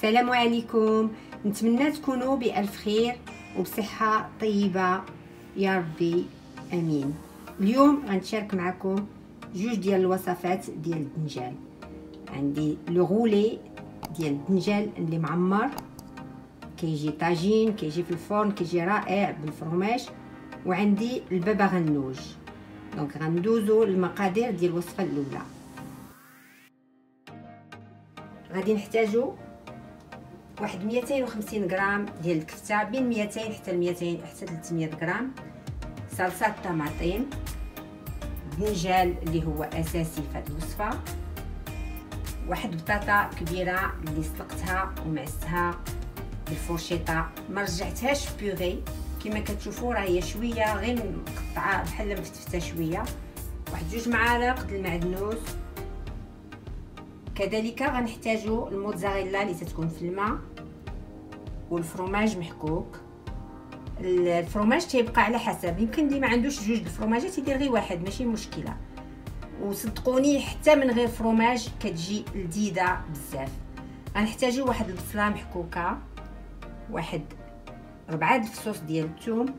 السلام عليكم، نتمنى تكونوا بألف خير وبصحة طيبة يا ربي امين. اليوم غنشارك معكم جوج ديال الوصفات ديال الدنجال. عندي لو غولي ديال الدنجال اللي معمر، كيجي طاجين، كيجي في الفرن، كيجي رائع بالفرماج. وعندي البابا غنوج. دونك غندوزو المقادير ديال الوصفه الاولى. غادي نحتاجو واحد 250 غرام ديال الكفته، بين 200 حتى 200 حتى 300 غرام، صلصه الطماطم، الدنجال اللي هو اساسي في هذه الوصفه، واحد بطاطا كبيره اللي سلقتها ومعستها بالفورشيطه، ما رجعتهاش بيغي كما كتشوفوا، راه هي شويه غير مقطعه بحال مفتفته شويه، واحد 2 معالق د المعدنوس. كذلك غنحتاجو الموتزاريلا اللي تتكون في الماء، والفرماج محكوك. الفرماج تيبقى على حسب، يمكن اللي ما عندوش جوج الفرماجات يدير غير واحد، ماشي مشكله. وصدقوني حتى من غير فرماج كتجي لذيذه بزاف. غنحتاجو واحد البصله محكوكه، واحد 4 فصوص ديال الثوم،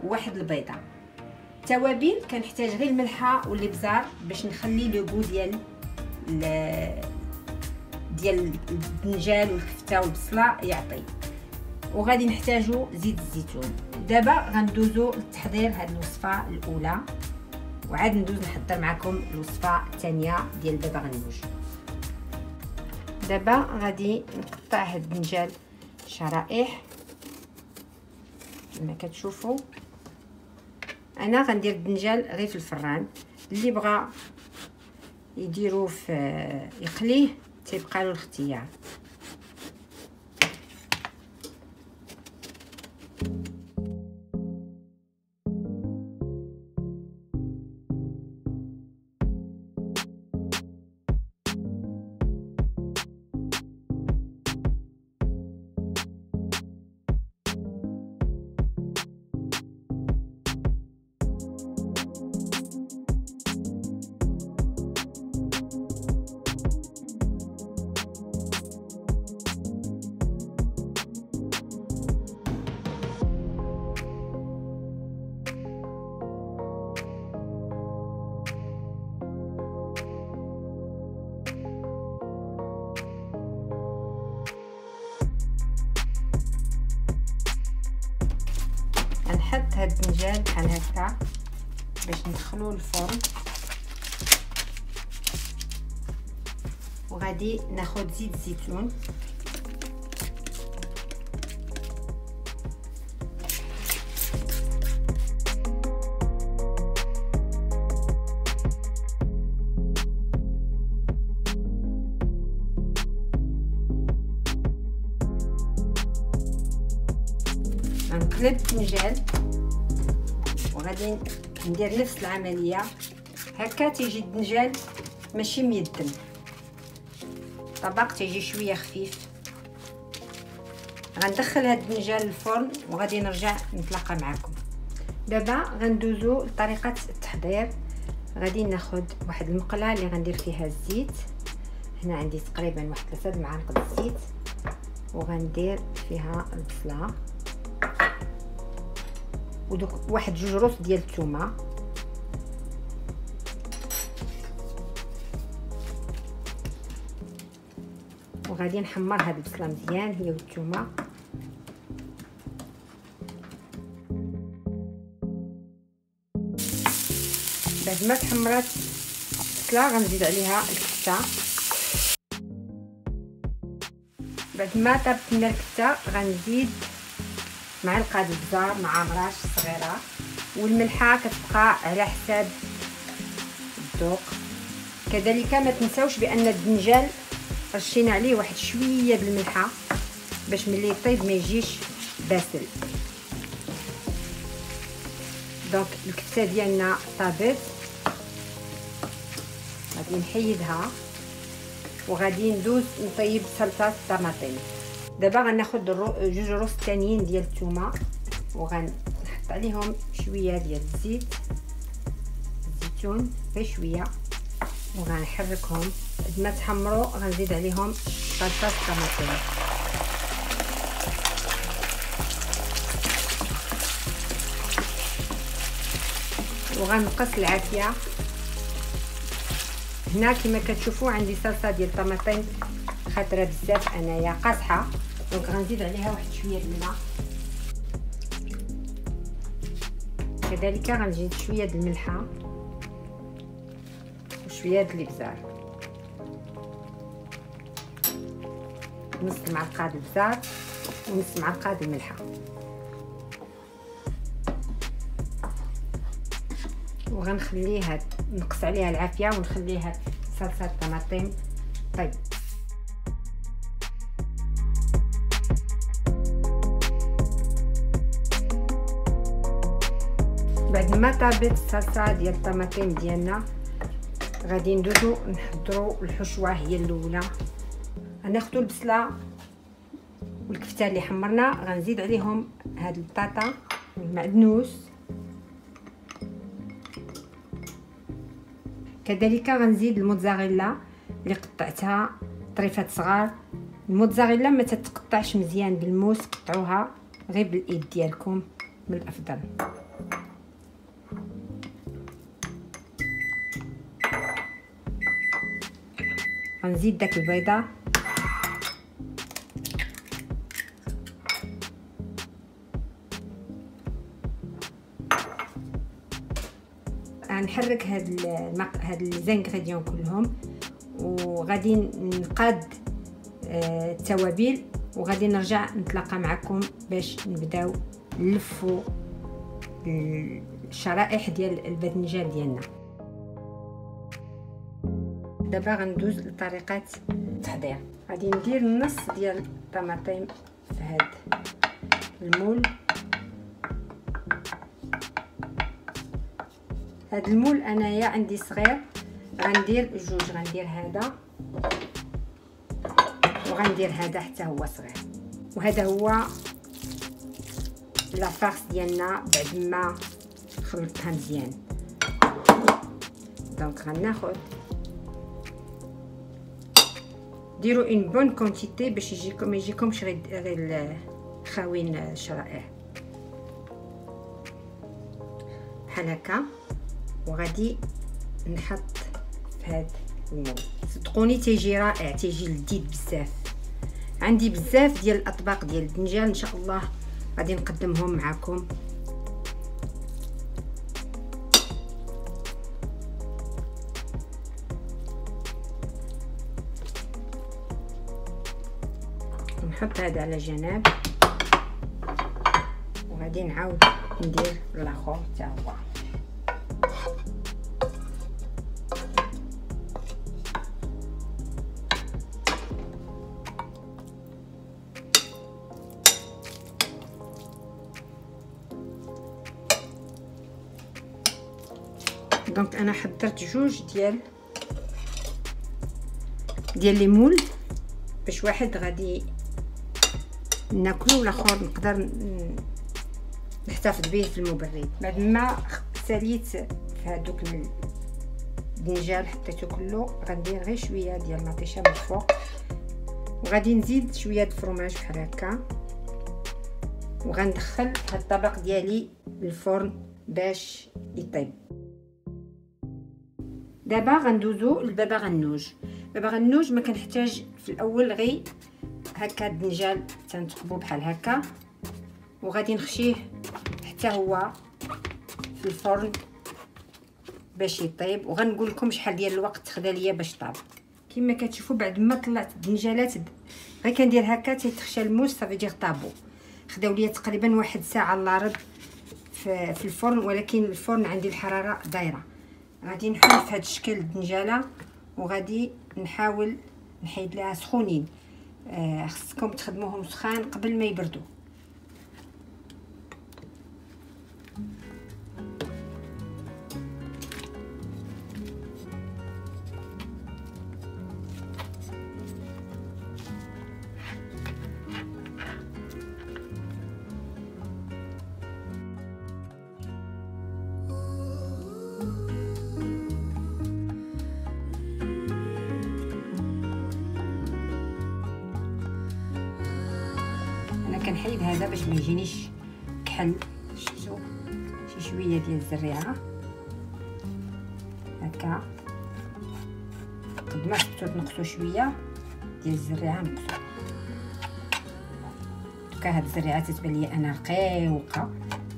وواحد البيضه. التوابل كنحتاج غير الملحه والابزار باش نخلي لو غو ديال الدنجال والكفته والبصله يعطي. وغادي نحتاجو زيت الزيتون. دابا غندوزو للتحضير هذه الوصفه الاولى، وعاد ندوز نحضر معكم الوصفه الثانيه ديال البابا غنوج. دابا غادي نقطع هاد الدنجال شرائح كما كتشوفوا. انا غندير الدنجال غير في الفران، اللي بغى يديروا في يقليه تيبقى له الاختيار. غنحط هاد الدنجال بحال هكا باش ندخلوه للفرن. وغادي ناخد زيت الزيتون، غنقلب الدنجال وغادي ندير نفس العمليه هكا. تيجي الدنجال ماشي ميدم، الطبق تيجي شويه خفيف. غندخل هاد الدنجال للفرن وغادي نرجع نتلاقى معكم. دابا غندوزو لطريقه التحضير. غادي ناخد واحد المقله اللي غندير فيها الزيت. هنا عندي تقريبا واحد 3 معالق الزيت، وغندير فيها البصله ودوك واحد 2 روس ديال الثومه، وغادي نحمر هاد البصله مزيان هي والثومه. بعد ما تحمرات البصله غنزيد عليها الكفته. بعد ما طابت لنا الكفته غنزيد معلقه د البزار مع مراش صغيره، والملحه كتبقى على حساب الذوق. كذلك ما تنساوش بان الدنجال رشينا عليه واحد شويه بالملحه باش ملي يطيب ما يجيش باسل. دونك الكفته ديالنا طابت، غادي نحيدها وغادي ندوز نطيب سلطه الطماطم. دابا غناخد 2 روس ثانيين ديال الثومه وغنحط عليهم شويه ديال الزيت الزيتون غير شويه، وغنحركهم. بعد ما تحمروا غنزيد عليهم صلصه الطماطم. وغنقص العافيه. هنا كما كتشوفوا عندي صلصه ديال الطماطم خضره بزاف انايا قاصحه، دونك غنزيد عليها واحد شويه الماء. كذلك غنزيد شويه د الملحه وشويه د الابزار، نص معلقه د الابزار ونص معلقه د الملحه. وغنخليها نقص عليها العافيه ونخليها صلصه الطماطم طيب. بعد ما طابت الصلصه ديال الطماطم ديالنا غادي ندوزو نحضروا الحشوه هي الاولى. غناخذوا البصله والكفته اللي حمرنا، غنزيد عليهم هاد البطاطا والمعدنوس، كذلك غنزيد الموتزاريلا اللي قطعتها طريفات صغار. الموتزاريلا ما تتقطعش مزيان بالموس، قطعوها غير بالايد ديالكم من الافضل. غنزيد داك البيضه، غنحرك هاد لي زانغريديون كلهم، وغادي نقاد التوابل، وغادي نرجع نتلاقى معكم باش نبداو نلفوا الشرائح ديال الباذنجان ديالنا. دابا غندوز لطريقه التحضير. غادي ندير نص ديال الطماطم في هاد المول. هاد المول انايا عندي صغير، غندير جوج، غندير هذا وغندير هذا حتى هو صغير. وهذا هو لافارس ديالنا بعد ما خلطتها مزيان. دونك غناخذ ديروا اون بون كونتيتي باش يجيكم ما يجيكمش غير خاوين الشرائح بحال هكا. وغادي نحط في هاد المول، صدقوني تيجي رائع، تيجي لذيذ بزاف. عندي بزاف ديال الاطباق ديال البنجان ان شاء الله غادي نقدمهم معكم. نحط هذا على جنب، وغادي نعاود ندير الاخر حتى هو. دونك انا حضرت جوج ديال لي مول، باش واحد غادي ناكلو والاخر نقدر نحتفظ به في المبرد. بعد ما ساليت في هذوك البنجال حطيته كله، غندير غير شويه ديال المطيشه من الفوق، وغادي نزيد شويه د الفرماج بحال هكا، وغندخل هاد الطبق ديالي للفرن باش يطيب. دابا غندوزو للبابا غنوج. بابا غنوج ما كنحتاج في الاول غير هكا الدنجال تنتقبو بحال هكا، وغادي نخشيه حتى هو في الفرن باش يطيب. وغنقول لكم شحال ديال الوقت خدا ليا باش طاب. كما كتشوفوا بعد ما طلعت الدنجالات غير كندير هكا تيتخشى الموس صافي دير طابو. خداو ليا تقريبا واحد ساعه الا ربع في الفرن، ولكن الفرن عندي الحراره دايره. غادي نحل في هذا الشكل الدنجاله، وغادي نحاول نحيد لها سخونين. خصكم تخدموهم سخان قبل ما يبردوا. كنحيد هذا باش ما يجينيش كحل. شفتوا شي شويه ديال الزريعه هكا. قد ما شفتو تنقصو شويه ديال الزريعه نقصو. دوكا هاد الزريعه تتبان ليا انا رقيقه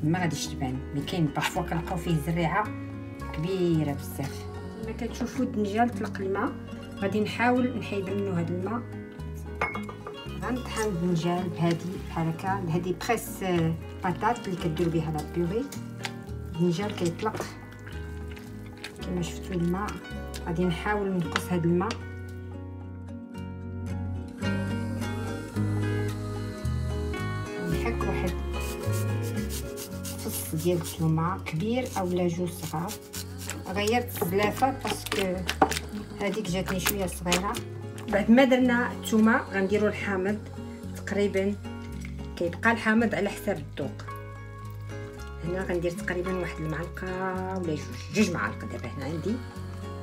ما غاديش تبان، مي كاين بارفوا كنلقاو فيه زريعه كبيره بزاف. كما كتشوفوا الدنجال طلق الماء، غادي نحاول نحيد منه هاد الماء. غنطحن الدنجال بهادي بحال هكا. هادي بريس بطاط اللي كديروا بها لا بيوري. الدنجال كيطلق كما شفتوا الماء، غادي نحاول نقص هاد الماء. نحك واحد فص ديال الثومه كبير اولا جوج صغار. غيرت الزلافه باسكو هذيك جاتني شويه صغيره. بعد ما درنا الثومه غنديروا الحامض تقريبا، كيبقى الحامض على حساب الذوق. هنا غندير تقريبا واحد المعلقه ولا جوج معالق. دابا هنا عندي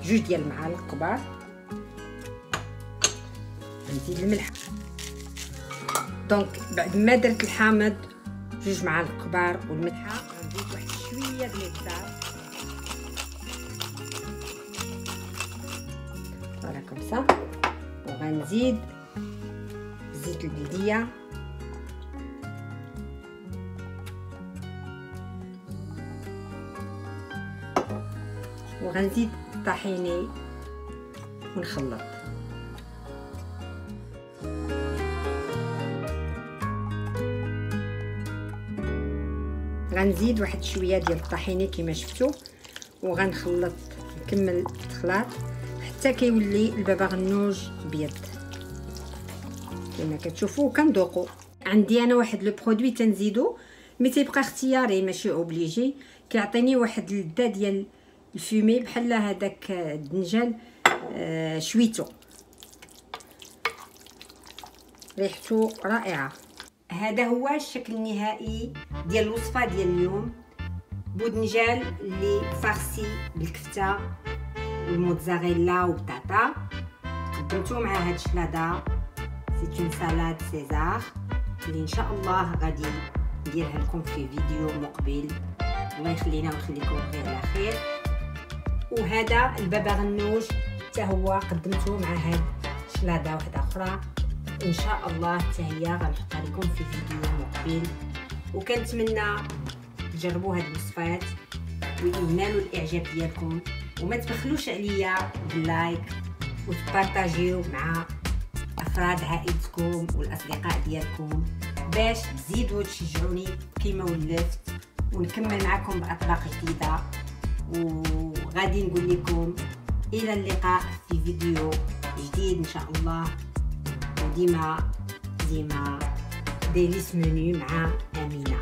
جوج ديال المعالق كبار. غنزيد الملح. دونك بعد ما درت الحامض جوج معالق كبار والملحه، غنزيد واحد شويه ديال الزعتر فوالا كومسا. وغنزيد زيت البلديه، وغنزيد الطحيني ونخلط. غنزيد واحد شويه ديال الطحيني كما شفتوا، وغنخلط نكمل الخلاط حتى كيولي البابا غنوج ابيض كما كتشوفوا. كنذوقوا. عندي انا واحد لو برودوي تنزيدو، مي تيبقى اختياري ماشي اوبليجي. كيعطيني واحد اللذه ديال الفومي بحال هذاك الدنجال شويتو، ريحته رائعه. هذا هو الشكل النهائي ديال الوصفه ديال اليوم. بودنجال اللي فارسي بالكفته والموتزاريلا وبطاطا. قدمته مع هاد الشلاضه. سي اون سالاد سيزار اللي ان شاء الله غادي نديرها لكم في فيديو مقبل. الله يخلينا ويخليكم غير على خير. وهذا البابا غنوج حتى هو قدمته مع هاد شلاضه واحده اخرى. ان شاء الله حتى هي غنحطها لكم في فيديو مقبل. وكنتمنى تجربوا هاد الوصفات وينالوا الاعجاب ديالكم، وما تبخلوش عليا باللايك وتبارطاجيو مع افراد عائلتكم والاصدقاء ديالكم باش تزيدوا تشجعوني كما ولفت ونكمل معكم باطباق جديده. وغادي نقول لكم الى اللقاء في فيديو جديد ان شاء الله. وديما ديليس منيو مع امينه.